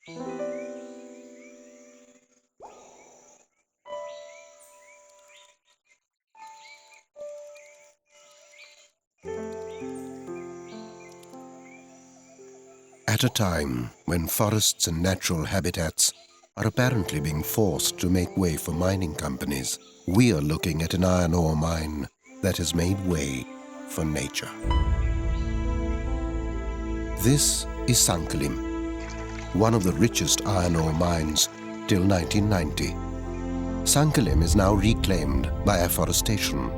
At a time when forests and natural habitats are apparently being forced to make way for mining companies, we are looking at an iron ore mine that has made way for nature. This is Sankalim, one of the richest iron ore mines till 1990. Sankalim is now reclaimed by afforestation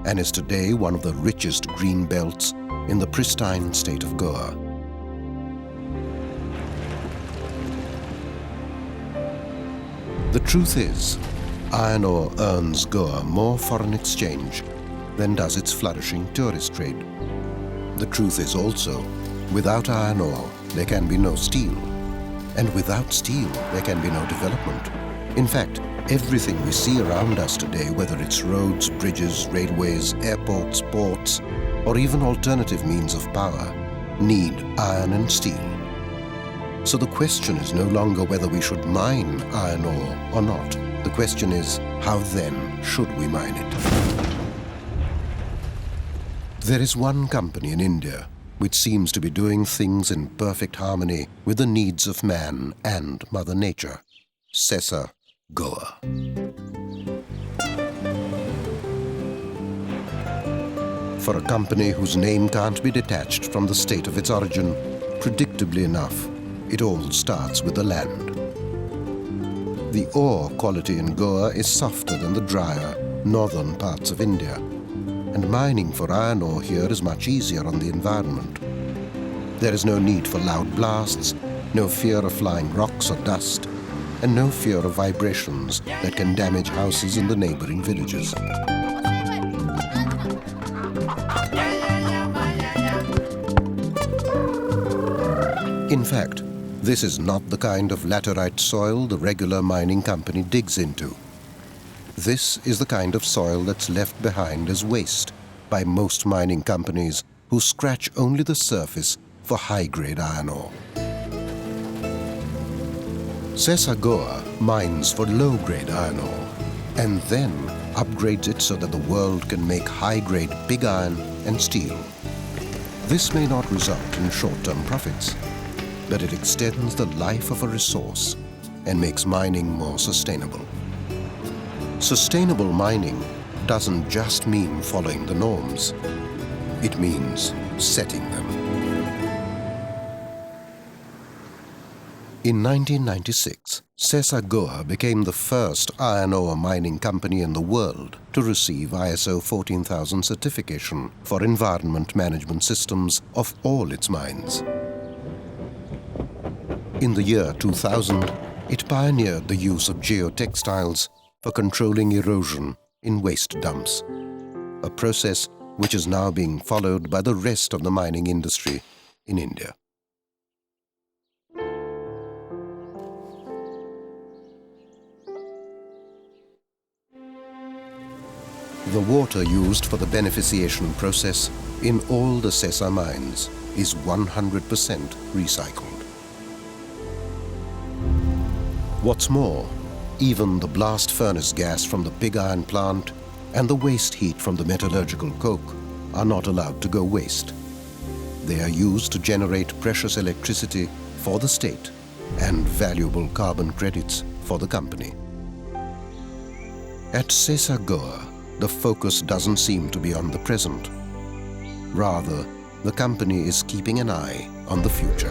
and is today one of the richest green belts in the pristine state of Goa. The truth is, iron ore earns Goa more foreign exchange than does its flourishing tourist trade. The truth is also, without iron ore, there can be no steel. And without steel, there can be no development. In fact, everything we see around us today, whether it's roads, bridges, railways, airports, ports, or even alternative means of power, need iron and steel. So the question is no longer whether we should mine iron ore or not. The question is, how then should we mine it? There is one company in India which seems to be doing things in perfect harmony with the needs of man and Mother Nature. Sesa, Goa. For a company whose name can't be detached from the state of its origin, predictably enough, it all starts with the land. The ore quality in Goa is softer than the drier northern parts of India, and mining for iron ore here is much easier on the environment. There is no need for loud blasts, no fear of flying rocks or dust, and no fear of vibrations that can damage houses in the neighboring villages. In fact, this is not the kind of laterite soil the regular mining company digs into. This is the kind of soil that's left behind as waste by most mining companies who scratch only the surface for high-grade iron ore. Sesa Goa mines for low-grade iron ore and then upgrades it so that the world can make high-grade pig iron and steel. This may not result in short-term profits, but it extends the life of a resource and makes mining more sustainable. Sustainable mining doesn't just mean following the norms. It means setting them. In 1996, Sesa Goa became the first iron ore mining company in the world to receive ISO 14000 certification for environment management systems of all its mines. In the year 2000, it pioneered the use of geotextiles for controlling erosion in waste dumps, a process which is now being followed by the rest of the mining industry in India. The water used for the beneficiation process in all the Sesa mines is 100% recycled. What's more, even the blast furnace gas from the pig iron plant and the waste heat from the metallurgical coke are not allowed to go waste. They are used to generate precious electricity for the state and valuable carbon credits for the company. At Sesa Goa, the focus doesn't seem to be on the present. Rather, the company is keeping an eye on the future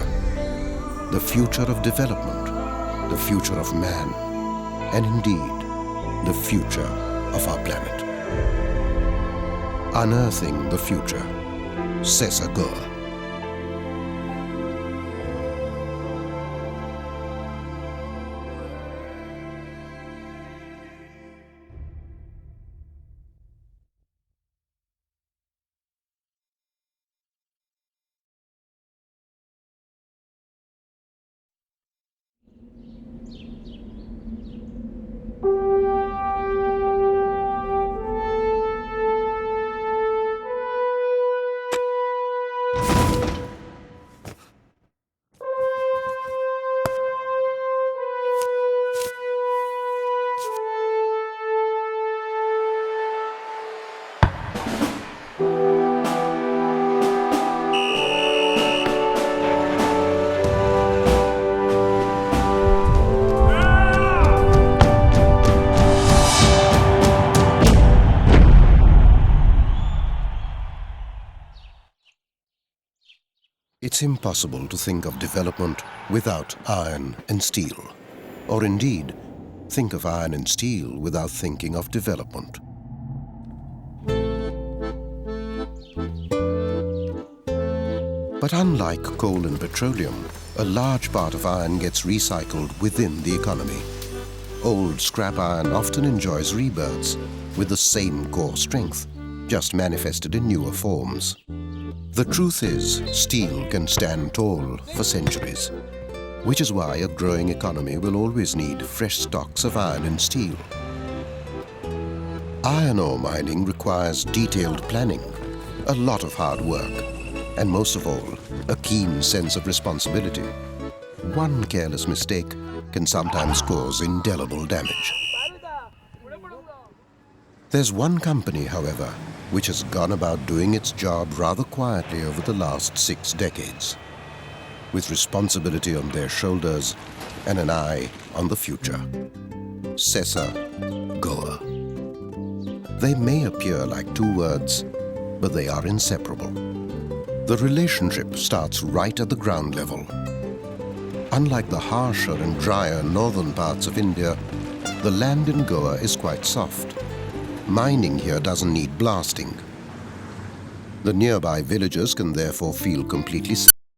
of development, the future of man, and indeed, the future of our planet. Unearthing the future, Sesa Goa. It's impossible to think of development without iron and steel, or indeed, think of iron and steel without thinking of development. But unlike coal and petroleum, a large part of iron gets recycled within the economy. Old scrap iron often enjoys rebirths with the same core strength, just manifested in newer forms. The truth is, steel can stand tall for centuries, which is why a growing economy will always need fresh stocks of iron and steel. Iron ore mining requires detailed planning, a lot of hard work, and most of all, a keen sense of responsibility. One careless mistake can sometimes cause indelible damage. There's one company, however, which has gone about doing its job rather quietly over the last 6 decades, with responsibility on their shoulders and an eye on the future. Sesa, Goa. They may appear like 2 words, but they are inseparable. The relationship starts right at the ground level. Unlike the harsher and drier northern parts of India, the land in Goa is quite soft. Mining here doesn't need blasting. The nearby villagers can therefore feel completely safe.